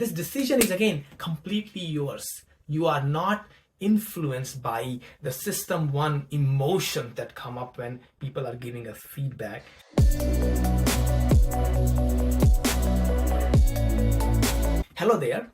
this decision is again completely yours. You are not influenced by the system one emotions that come up when people are giving us feedback. Hello there,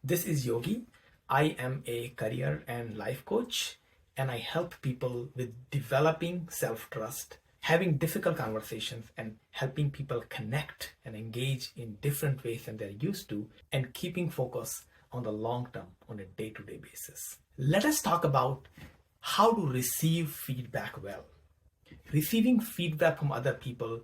this is Yogi. I am a career and life coach, and I help people with developing self-trust, having difficult conversations, and helping people connect and engage in different ways than they're used to, and keeping focus on the long term on a day-to-day basis. Let us talk about how to receive feedback well. Receiving feedback from other people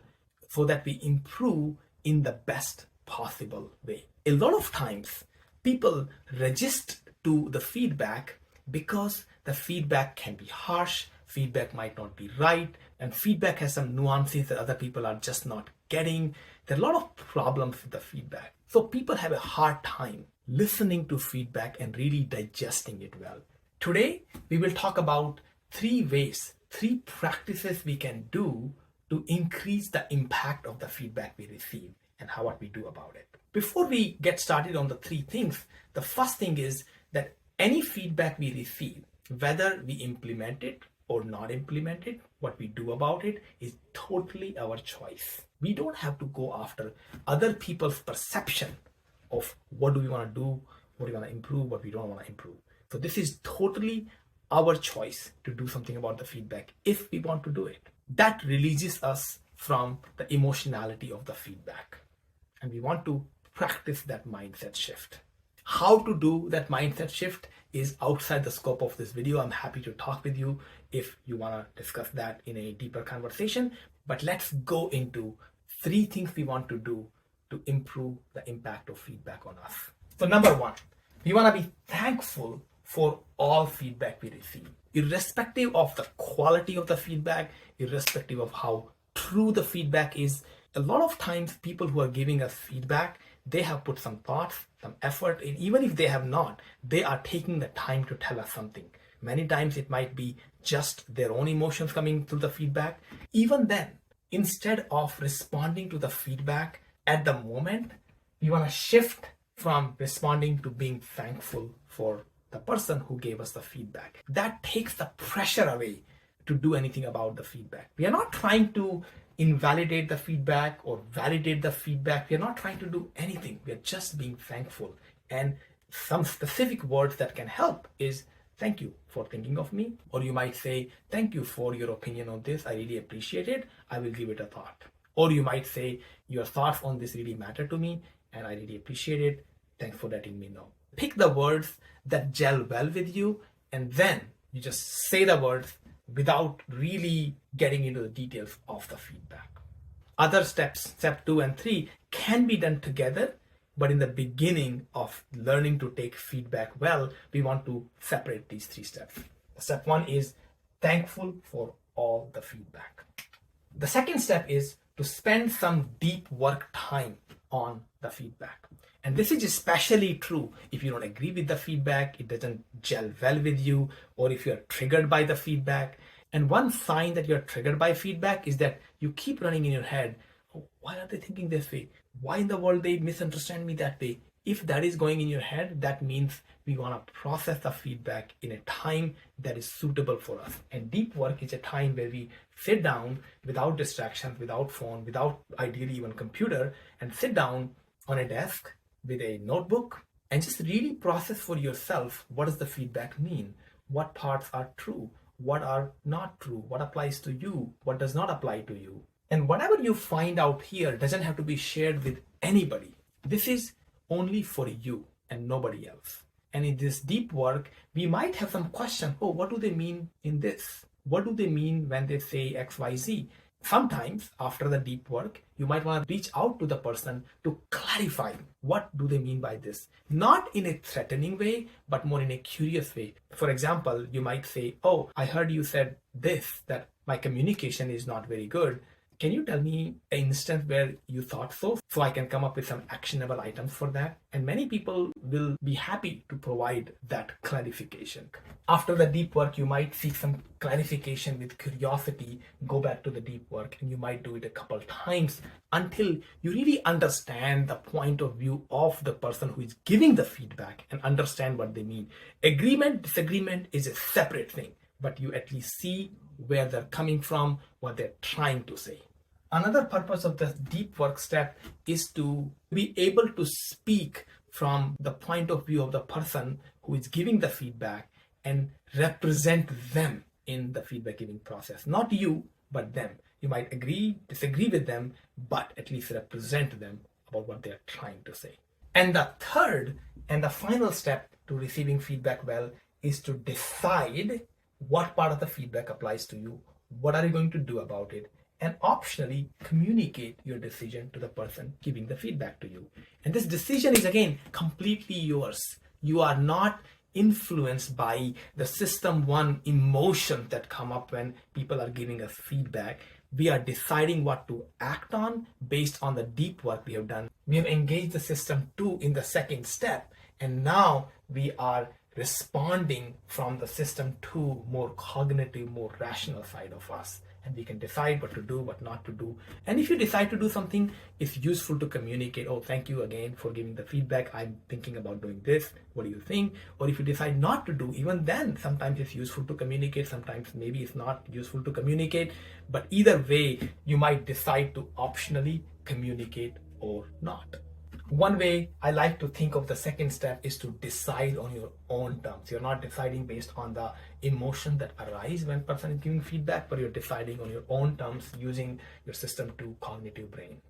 so that we improve in the best possible way. A lot of times people resist to the feedback because the feedback can be harsh, feedback might not be right, and feedback has some nuances that other people are just not getting. There are a lot of problems with the feedback. So people have a hard time listening to feedback and really digesting it well. Today, we will talk about 3 ways, 3 practices we can do to increase the impact of the feedback we receive and what we do about it. Before we get started on the 3 things, the first thing is that any feedback we receive, whether we implement it or not implement it, what we do about it is totally our choice. We don't have to go after other people's perception of what do we want to do, what do we want to improve, what we don't want to improve. So this is totally our choice to do something about the feedback if we want to do it. That releases us from the emotionality of the feedback. And we want to practice that mindset shift. How to do that mindset shift is outside the scope of this video. I'm happy to talk with you if you want to discuss that in a deeper conversation. But let's go into 3 things we want to do to improve the impact of feedback on us. So number 1, we want to be thankful for all feedback we receive, irrespective of the quality of the feedback, irrespective of how true the feedback is. A lot of times people who are giving us feedback, they have put some thoughts, some effort, and even if they have not, they are taking the time to tell us something. Many times it might be just their own emotions coming through the feedback. Even then, instead of responding to the feedback at the moment, we want to shift from responding to being thankful for the person who gave us the feedback. That takes the pressure away to do anything about the feedback. We are not trying to invalidate the feedback or validate the feedback. We are not trying to do anything. We are just being thankful. And some specific words that can help is thank you for thinking of me. Or you might say, thank you for your opinion on this. I really appreciate it. I will give it a thought. Or you might say, your thoughts on this really matter to me and I really appreciate it. Thanks for letting me know. Pick the words that gel well with you, and then you just say the words without really getting into the details of the feedback. Other steps, step 2 and 3, can be done together, but in the beginning of learning to take feedback well, we want to separate these 3 steps. Step 1 is thankful for all the feedback. The second step is to spend some deep work time on the feedback. And this is especially true if you don't agree with the feedback, it doesn't gel well with you, or if you're triggered by the feedback. And one sign that you're triggered by feedback is that you keep running in your head, oh, why are they thinking this way? Why in the world they misunderstand me that way? If that is going in your head, that means we want to process the feedback in a time that is suitable for us. And deep work is a time where we sit down without distractions, without phone, without ideally even computer, and sit down on a desk with a notebook and just really process for yourself, what does the feedback mean? What parts are true? What are not true? What applies to you? What does not apply to you? And whatever you find out here doesn't have to be shared with anybody. This is only for you and nobody else. And in this deep work, we might have some question, oh, what do they mean in this? What do they mean when they say X, Y, Z? Sometimes after the deep work, you might want to reach out to the person to clarify what do they mean by this. Not in a threatening way, but more in a curious way. For example, you might say, oh, I heard you said this, that my communication is not very good. Can you tell me an instance where you thought so I can come up with some actionable items for that? And many people will be happy to provide that clarification. After the deep work, you might seek some clarification with curiosity, go back to the deep work, and you might do it a couple times until you really understand the point of view of the person who is giving the feedback and understand what they mean. Agreement, disagreement is a separate thing, but you at least see where they're coming from, what they're trying to say. Another purpose of the deep work step is to be able to speak from the point of view of the person who is giving the feedback and represent them in the feedback giving process. Not you, but them. You might agree, disagree with them, but at least represent them about what they're trying to say. And the third and the final step to receiving feedback well is to decide what part of the feedback applies to you, what are you going to do about it, and optionally communicate your decision to the person giving the feedback to you. And this decision is again completely yours. You are not influenced by the system one emotions that come up when people are giving us feedback. We are deciding what to act on based on the deep work we have done. We have engaged the system two in the second step, and now we are responding from the system two more cognitive, more rational side of us. And we can decide what to do, what not to do. And if you decide to do something, it's useful to communicate. Oh, thank you again for giving the feedback. I'm thinking about doing this. What do you think? Or if you decide not to do, even then, sometimes it's useful to communicate. Sometimes maybe it's not useful to communicate. But either way, you might decide to optionally communicate or not. One way I like to think of the second step is to decide on your own terms. You're not deciding based on the emotion that arise when person is giving feedback, but you're deciding on your own terms using your system to cognitive brain.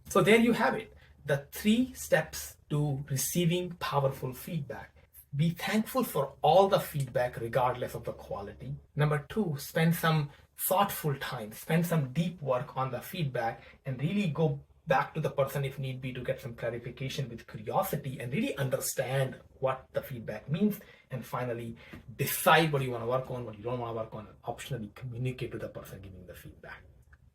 So there you have it, the 3 steps to receiving powerful feedback. Be thankful for all the feedback regardless of the quality. Number 2, spend some thoughtful time, spend some deep work on the feedback and really go back to the person if need be to get some clarification with curiosity and really understand what the feedback means. And finally, decide what you want to work on, what you don't want to work on, and optionally communicate to the person giving the feedback.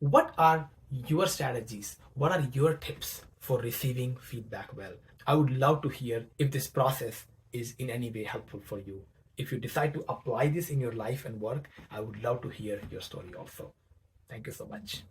What are your strategies? What are your tips for receiving feedback well? I would love to hear if this process is in any way helpful for you. If you decide to apply this in your life and work, I would love to hear your story also. Thank you so much.